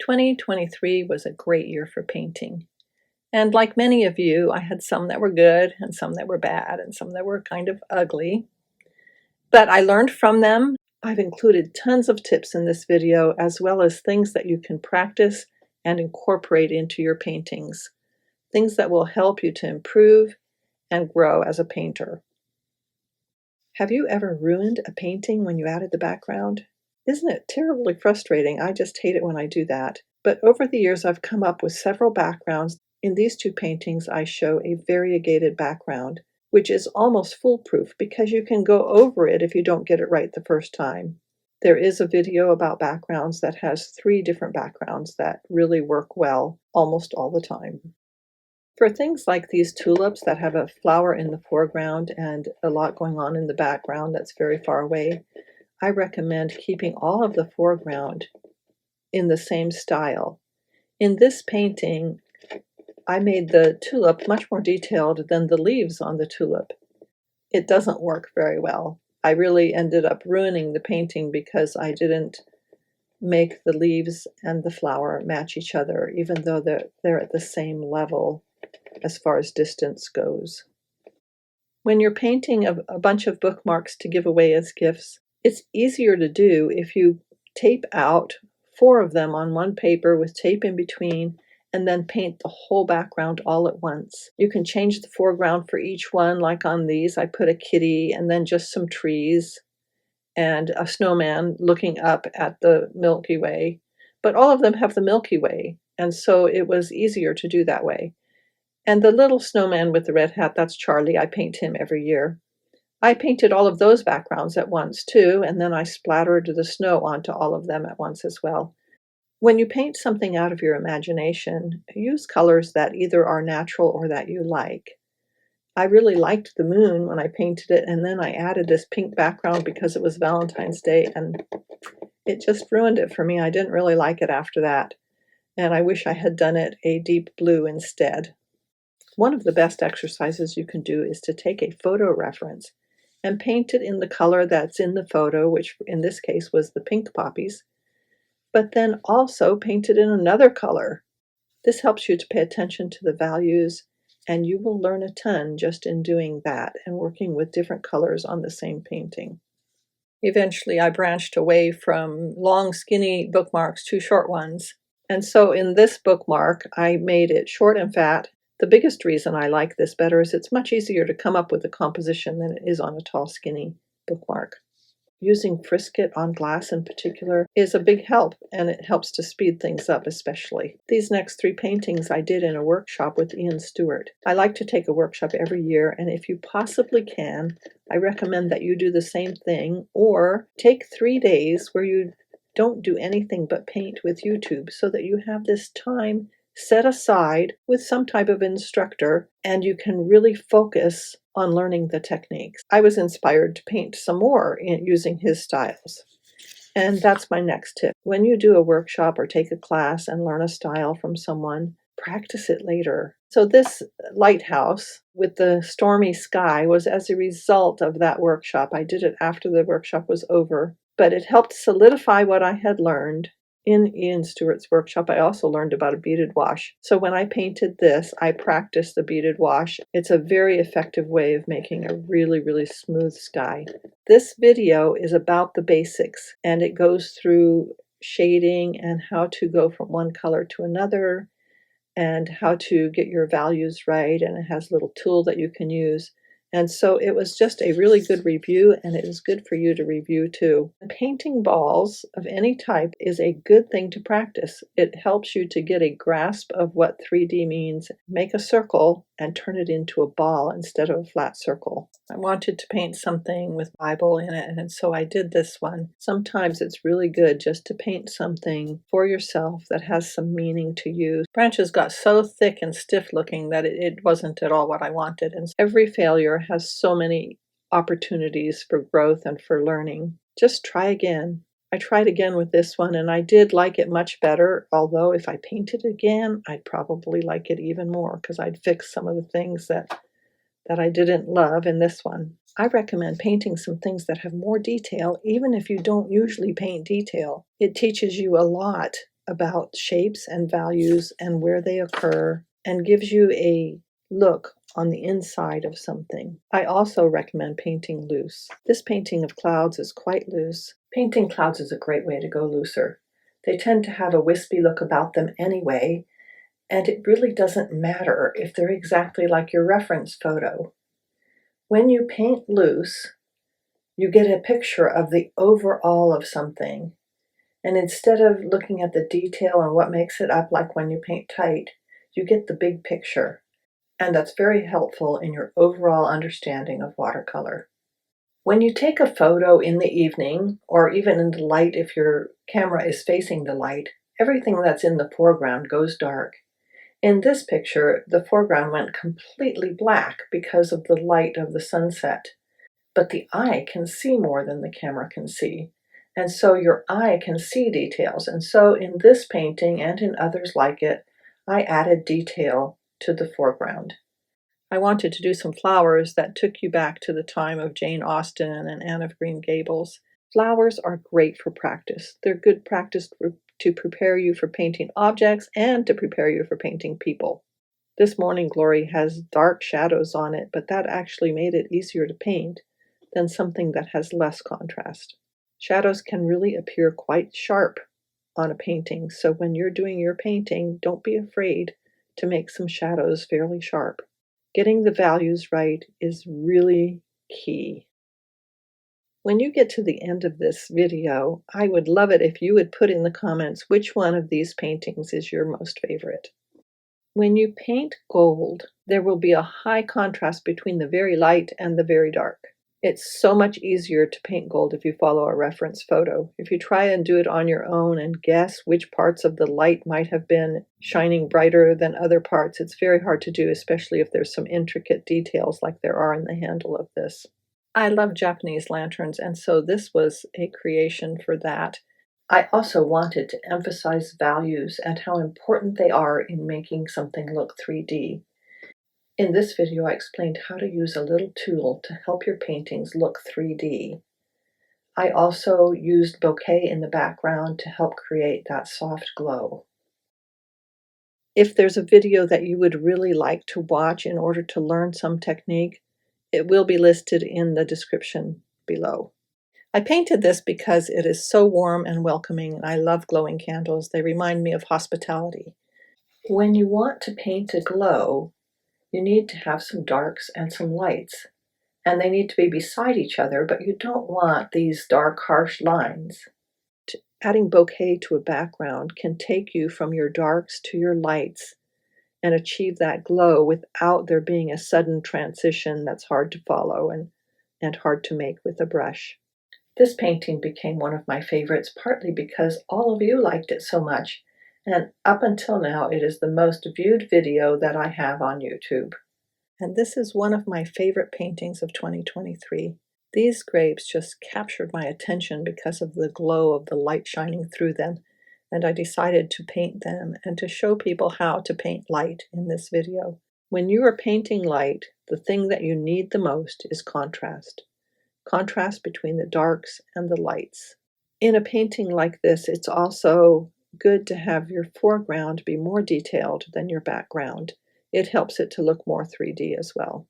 2023 was a great year for painting. And like many of you, I had some that were good and some that were bad and some that were kind of ugly. But I learned from them. I've included tons of tips in this video, as well as things that you can practice and incorporate into your paintings. Things that will help you to improve and grow as a painter. Have you ever ruined a painting when you added the background? Isn't it terribly frustrating? I just hate it when I do that. But over the years, I've come up with several backgrounds. In these two paintings, I show a variegated background, which is almost foolproof because you can go over it if you don't get it right the first time. There is a video about backgrounds that has 3 different backgrounds that really work well almost all the time. For things like these tulips that have a flower in the foreground and a lot going on in the background that's very far away, I recommend keeping all of the foreground in the same style. In this painting, I made the tulip much more detailed than the leaves on the tulip. It doesn't work very well. I really ended up ruining the painting because I didn't make the leaves and the flower match each other, even though they're at the same level as far as distance goes. When you're painting a bunch of bookmarks to give away as gifts, it's easier to do if you tape out 4 of them on one paper with tape in between and then paint the whole background all at once. You can change the foreground for each one, like on these. I put a kitty and then just some trees and a snowman looking up at the Milky Way. But all of them have the Milky Way, and so it was easier to do that way. And the little snowman with the red hat, that's Charlie. I paint him every year. I painted all of those backgrounds at once too, and then I splattered the snow onto all of them at once as well. When you paint something out of your imagination, use colors that either are natural or that you like. I really liked the moon when I painted it, and then I added this pink background because it was Valentine's Day, and it just ruined it for me. I didn't really like it after that, and I wish I had done it a deep blue instead. One of the best exercises you can do is to take a photo reference and paint it in the color that's in the photo, which in this case was the pink poppies, but then also paint it in another color. This helps you to pay attention to the values, and you will learn a ton just in doing that and working with different colors on the same painting. Eventually, I branched away from long, skinny bookmarks to short ones. And so in this bookmark, I made it short and fat. The biggest reason I like this better is it's much easier to come up with a composition than it is on a tall, skinny bookmark. Using Frisket on glass in particular is a big help, and it helps to speed things up especially. These next 3 paintings I did in a workshop with Ian Stewart. I like to take a workshop every year, and if you possibly can, I recommend that you do the same thing, or take 3 days where you don't do anything but paint with YouTube so that you have this time set aside with some type of instructor, and you can really focus on learning the techniques. I was inspired to paint some more using his styles. And that's my next tip. When you do a workshop or take a class and learn a style from someone, practice it later. So this lighthouse with the stormy sky was as a result of that workshop. I did it after the workshop was over, but it helped solidify what I had learned. In Ian Stewart's workshop, I also learned about a beaded wash. So when I painted this, I practiced the beaded wash. It's a very effective way of making a really, really smooth sky. This video is about the basics, and it goes through shading and how to go from one color to another and how to get your values right, and it has a little tool that you can use. And so it was just a really good review, and it is good for you to review too. Painting balls of any type is a good thing to practice. It helps you to get a grasp of what 3D means. Make a circle and turn it into a ball instead of a flat circle. I wanted to paint something with Bible in it, and so I did this one. Sometimes it's really good just to paint something for yourself that has some meaning to you. Branches got so thick and stiff looking that it wasn't at all what I wanted, and every failure has so many opportunities for growth and for learning. Just try again. I tried again with this one, and I did like it much better, although if I painted again, I'd probably like it even more because I'd fix some of the things that I didn't love in this one. I recommend painting some things that have more detail, even if you don't usually paint detail. It teaches you a lot about shapes and values and where they occur, and gives you a look on the inside of something. I also recommend painting loose. This painting of clouds is quite loose. Painting clouds is a great way to go looser. They tend to have a wispy look about them anyway, and it really doesn't matter if they're exactly like your reference photo. When you paint loose, you get a picture of the overall of something. And instead of looking at the detail and what makes it up, like when you paint tight, you get the big picture. And that's very helpful in your overall understanding of watercolor. When you take a photo in the evening, or even in the light if your camera is facing the light, everything that's in the foreground goes dark. In this picture, the foreground went completely black because of the light of the sunset. But the eye can see more than the camera can see. And so your eye can see details. And so in this painting and in others like it, I added detail to the foreground. I wanted to do some flowers that took you back to the time of Jane Austen and Anne of Green Gables. Flowers are great for practice. They're good practice to prepare you for painting objects and to prepare you for painting people. This Morning Glory has dark shadows on it, but that actually made it easier to paint than something that has less contrast. Shadows can really appear quite sharp on a painting, so when you're doing your painting, don't be afraid to make some shadows fairly sharp. Getting the values right is really key. When you get to the end of this video, I would love it if you would put in the comments which one of these paintings is your most favorite. When you paint gold, there will be a high contrast between the very light and the very dark. It's so much easier to paint gold if you follow a reference photo. If you try and do it on your own and guess which parts of the light might have been shining brighter than other parts, it's very hard to do, especially if there's some intricate details like there are in the handle of this. I love Japanese lanterns, and so this was a creation for that. I also wanted to emphasize values and how important they are in making something look 3D. In this video, I explained how to use a little tool to help your paintings look 3D. I also used bokeh in the background to help create that soft glow. If there's a video that you would really like to watch in order to learn some technique, it will be listed in the description below. I painted this because it is so warm and welcoming, and I love glowing candles. They remind me of hospitality. When you want to paint a glow, you need to have some darks and some lights, and they need to be beside each other, but you don't want these dark, harsh lines. Adding bokeh to a background can take you from your darks to your lights and achieve that glow without there being a sudden transition that's hard to follow and hard to make with a brush. This painting became one of my favorites, partly because all of you liked it so much, and up until now it is the most viewed video that I have on YouTube. And this is one of my favorite paintings of 2023. These grapes just captured my attention because of the glow of the light shining through them, and I decided to paint them and to show people how to paint light in this video. When you are painting light, the thing that you need the most is contrast. Contrast between the darks and the lights. In a painting like this, it's also good to have your foreground be more detailed than your background. It helps it to look more 3D as well.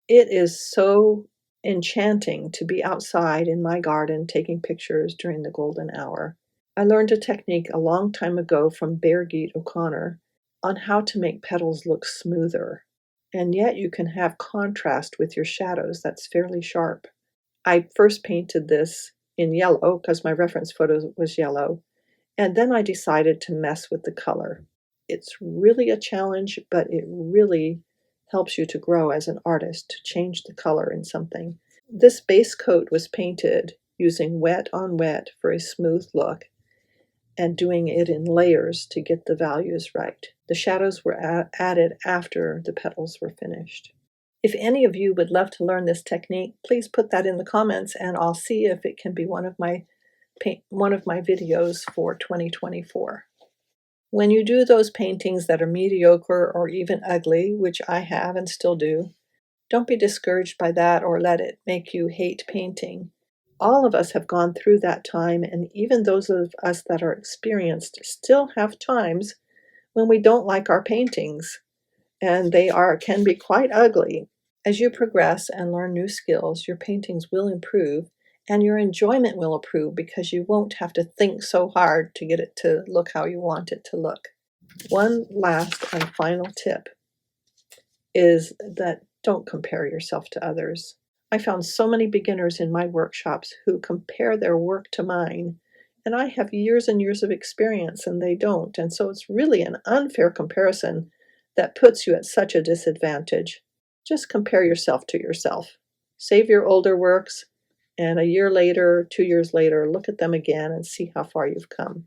It is so enchanting to be outside in my garden taking pictures during the golden hour. I learned a technique a long time ago from Birgit O'Connor on how to make petals look smoother, and yet you can have contrast with your shadows that's fairly sharp. I first painted this in yellow because my reference photo was yellow, and then I decided to mess with the color. It's really a challenge, but it really helps you to grow as an artist, to change the color in something. This base coat was painted using wet on wet for a smooth look and doing it in layers to get the values right. The shadows were added after the petals were finished. If any of you would love to learn this technique, please put that in the comments and I'll see if it can be one of my videos for 2024. When you do those paintings that are mediocre or even ugly, which I have and still do, don't be discouraged by that or let it make you hate painting. All of us have gone through that time, and even those of us that are experienced still have times when we don't like our paintings, and they can be quite ugly. As you progress and learn new skills, your paintings will improve and your enjoyment will improve because you won't have to think so hard to get it to look how you want it to look. One last and final tip is that don't compare yourself to others. I found so many beginners in my workshops who compare their work to mine, and I have years and years of experience and they don't. And so it's really an unfair comparison that puts you at such a disadvantage. Just compare yourself to yourself. Save your older works, and a year later, 2 years later, look at them again and see how far you've come.